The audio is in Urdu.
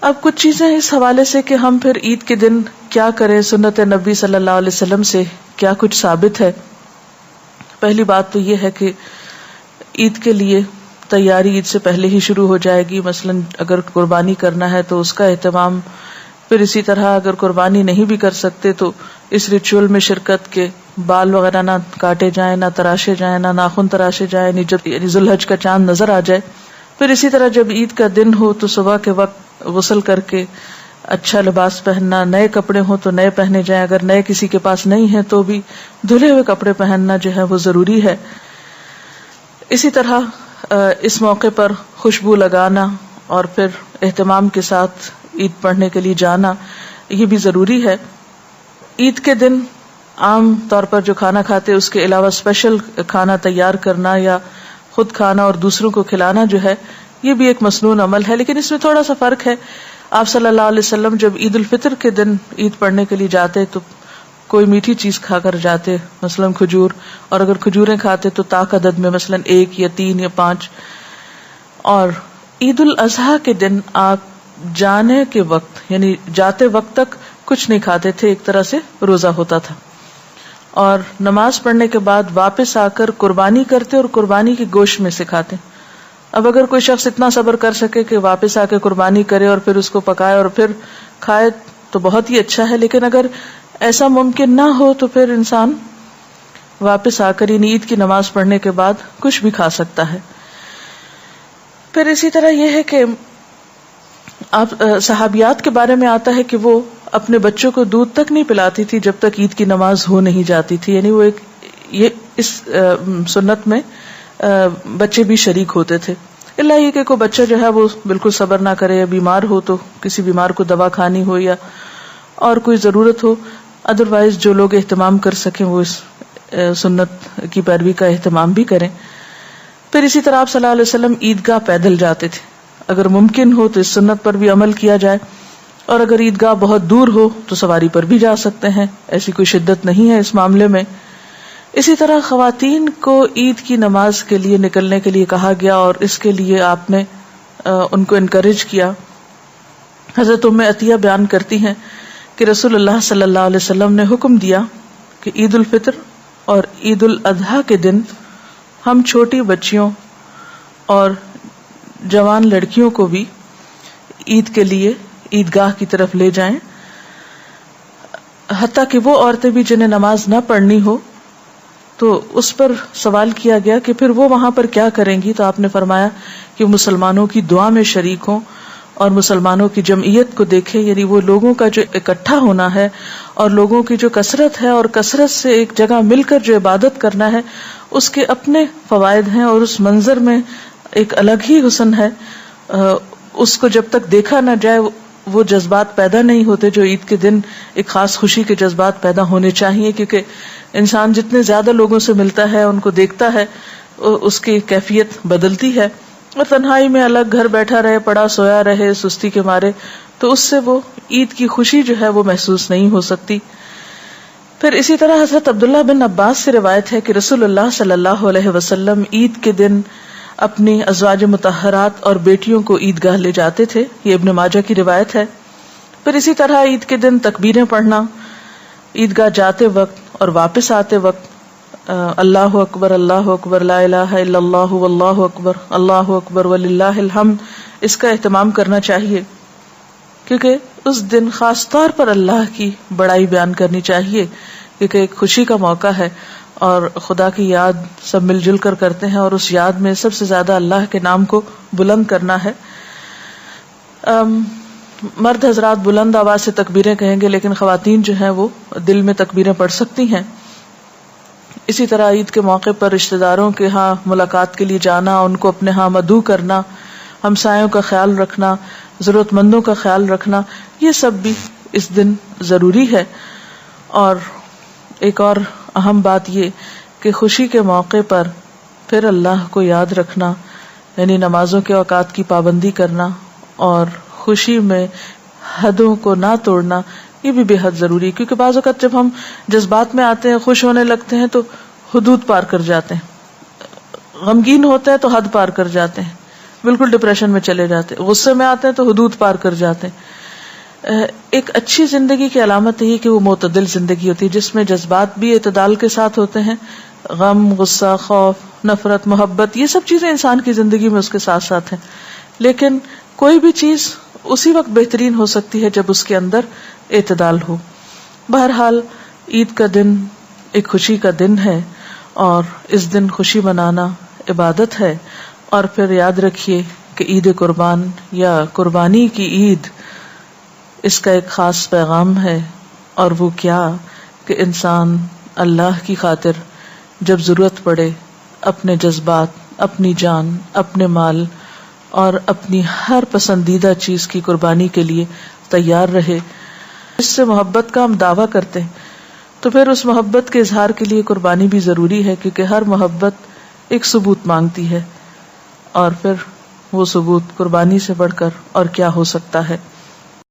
اب کچھ چیزیں اس حوالے سے کہ ہم پھر عید کے دن کیا کریں، سنت نبی صلی اللہ علیہ وسلم سے کیا کچھ ثابت ہے. پہلی بات تو یہ ہے کہ عید کے لیے تیاری عید سے پہلے ہی شروع ہو جائے گی. مثلا اگر قربانی کرنا ہے تو اس کا اہتمام، پھر اسی طرح اگر قربانی نہیں بھی کر سکتے تو اس ریچول میں شرکت کے بال وغیرہ نہ کاٹے جائیں، نہ تراشے جائیں، نہ ناخن تراشے جائیں، جب ذی الحج کا چاند نظر آ جائے. پھر اسی طرح جب عید کا دن ہو تو صبح کے وقت غسل کر کے اچھا لباس پہننا، نئے کپڑے ہوں تو نئے پہنے جائیں، اگر نئے کسی کے پاس نہیں ہیں تو بھی دھلے ہوئے کپڑے پہننا جو ہے وہ ضروری ہے. اسی طرح اس موقع پر خوشبو لگانا اور پھر اہتمام کے ساتھ عید پڑھنے کے لیے جانا یہ بھی ضروری ہے. عید کے دن عام طور پر جو کھانا کھاتے اس کے علاوہ اسپیشل کھانا تیار کرنا یا خود کھانا اور دوسروں کو کھلانا جو ہے یہ بھی ایک مسنون عمل ہے، لیکن اس میں تھوڑا سا فرق ہے. آپ صلی اللہ علیہ وسلم جب عید الفطر کے دن عید پڑھنے کے لیے جاتے تو کوئی میٹھی چیز کھا کر جاتے، مثلا کھجور، اور اگر کھجوریں کھاتے تو طاق عدد میں، مثلا 1 یا 3 یا 5. اور عید الاضحیٰ کے دن آپ جانے کے وقت یعنی جاتے وقت تک کچھ نہیں کھاتے تھے، ایک طرح سے روزہ ہوتا تھا، اور نماز پڑھنے کے بعد واپس آ کر قربانی کرتے اور قربانی کے گوشت میں سے کھاتے. اب اگر کوئی شخص اتنا صبر کر سکے کہ واپس آ کے قربانی کرے اور پھر اس کو پکائے اور پھر کھائے تو بہت ہی اچھا ہے، لیکن اگر ایسا ممکن نہ ہو تو پھر انسان واپس آ کر یعنی عید کی نماز پڑھنے کے بعد کچھ بھی کھا سکتا ہے. پھر اسی طرح یہ ہے کہ آپ صحابیات کے بارے میں آتا ہے کہ وہ اپنے بچوں کو دودھ تک نہیں پلاتی تھی جب تک عید کی نماز ہو نہیں جاتی تھی. یعنی وہ اس سنت میں بچے بھی شریک ہوتے تھے، اللہ یہ کہ کوئی بچہ جو ہے وہ بالکل صبر نہ کرے یا بیمار ہو تو کسی بیمار کو دوا کھانی ہو یا اور کوئی ضرورت ہو، ادروائز جو لوگ اہتمام کر سکیں وہ اس سنت کی پیروی کا اہتمام بھی کریں. پھر اسی طرح آپ صلی اللہ علیہ وسلم عیدگاہ پیدل جاتے تھے، اگر ممکن ہو تو اس سنت پر بھی عمل کیا جائے، اور اگر عیدگاہ بہت دور ہو تو سواری پر بھی جا سکتے ہیں، ایسی کوئی شدت نہیں ہے اس معاملے میں. اسی طرح خواتین کو عید کی نماز کے لیے نکلنے کے لیے کہا گیا اور اس کے لیے آپ نے ان کو انکریج کیا. حضرت ام عطیہ بیان کرتی ہیں کہ رسول اللہ صلی اللہ علیہ وسلم نے حکم دیا کہ عید الفطر اور عید الاضحیٰ کے دن ہم چھوٹی بچیوں اور جوان لڑکیوں کو بھی عید کے لیے عیدگاہ کی طرف لے جائیں، حتیٰ کہ وہ عورتیں بھی جنہیں نماز نہ پڑھنی ہو. تو اس پر سوال کیا گیا کہ پھر وہ وہاں پر کیا کریں گی، تو آپ نے فرمایا کہ مسلمانوں کی دعا میں شریک ہوں اور مسلمانوں کی جمعیت کو دیکھیں، یعنی وہ لوگوں کا جو اکٹھا ہونا ہے اور لوگوں کی جو کثرت ہے اور کثرت سے ایک جگہ مل کر جو عبادت کرنا ہے اس کے اپنے فوائد ہیں، اور اس منظر میں ایک الگ ہی حسن ہے. اس کو جب تک دیکھا نہ جائے وہ جذبات پیدا نہیں ہوتے جو عید کے دن ایک خاص خوشی کے جذبات پیدا ہونے چاہیے، کیونکہ انسان جتنے زیادہ لوگوں سے ملتا ہے، ان کو دیکھتا ہے، اس کی کیفیت بدلتی ہے. اور تنہائی میں الگ گھر بیٹھا رہے، پڑا سویا رہے سستی کے مارے، تو اس سے وہ عید کی خوشی جو ہے وہ محسوس نہیں ہو سکتی. پھر اسی طرح حضرت عبداللہ بن عباس سے روایت ہے کہ رسول اللہ صلی اللہ علیہ وسلم عید کے دن اپنی ازواج مطہرات اور بیٹیوں کو عیدگاہ لے جاتے تھے، یہ ابن ماجہ کی روایت ہے. پھر اسی طرح عید کے دن تکبیریں پڑھنا، عیدگاہ جاتے وقت اور واپس آتے وقت اللہ اکبر اللہ اکبر لا الہ الا اللہ واللہ اکبر اللہ اکبر وللہ الحمد، اس کا اہتمام کرنا چاہیے، کیونکہ اس دن خاص طور پر اللہ کی بڑائی بیان کرنی چاہیے، کیونکہ ایک خوشی کا موقع ہے اور خدا کی یاد سب مل جل کر کرتے ہیں، اور اس یاد میں سب سے زیادہ اللہ کے نام کو بلند کرنا ہے. مرد حضرات بلند آواز سے تکبیریں کہیں گے، لیکن خواتین جو ہیں وہ دل میں تکبیریں پڑھ سکتی ہیں. اسی طرح عید کے موقع پر رشتہ داروں کے ہاں ملاقات کے لیے جانا، ان کو اپنے ہاں مدعو کرنا، ہمسایوں کا خیال رکھنا، ضرورت مندوں کا خیال رکھنا، یہ سب بھی اس دن ضروری ہے. اور ایک اور اہم بات یہ کہ خوشی کے موقع پر پھر اللہ کو یاد رکھنا، یعنی نمازوں کے اوقات کی پابندی کرنا اور خوشی میں حدوں کو نہ توڑنا، یہ بھی بے حد ضروری ہے. کیونکہ بعض اوقات جب ہم جذبات میں آتے ہیں، خوش ہونے لگتے ہیں تو حدود پار کر جاتے ہیں، غمگین ہوتے ہیں تو حد پار کر جاتے ہیں. بالکل ڈپریشن میں چلے جاتے ہیں، غصے میں آتے ہیں تو حدود پار کر جاتے ہیں۔ ایک اچھی زندگی کی علامت یہ کہ وہ معتدل زندگی ہوتی ہے، جس میں جذبات بھی اعتدال کے ساتھ ہوتے ہیں، غم، غصہ، خوف، نفرت، محبت، یہ سب چیزیں انسان کی زندگی میں اس کے ساتھ ساتھ ہیں، لیکن کوئی بھی چیز اسی وقت بہترین ہو سکتی ہے جب اس کے اندر اعتدال ہو۔ بہرحال عید کا دن ایک خوشی کا دن ہے، اور اس دن خوشی منانا عبادت ہے، اور پھر یاد رکھیے کہ عید قربان یا قربانی کی عید، اس کا ایک خاص پیغام ہے، اور وہ کیا کہ انسان اللہ کی خاطر جب ضرورت پڑے اپنے جذبات، اپنی جان، اپنے مال اور اپنی ہر پسندیدہ چیز کی قربانی کے لیے تیار رہے۔ اس سے محبت کا ہم دعویٰ کرتے ہیں تو پھر اس محبت کے اظہار کے لیے قربانی بھی ضروری ہے، کیونکہ ہر محبت ایک ثبوت مانگتی ہے، اور پھر وہ ثبوت قربانی سے بڑھ کر اور کیا ہو سکتا ہے۔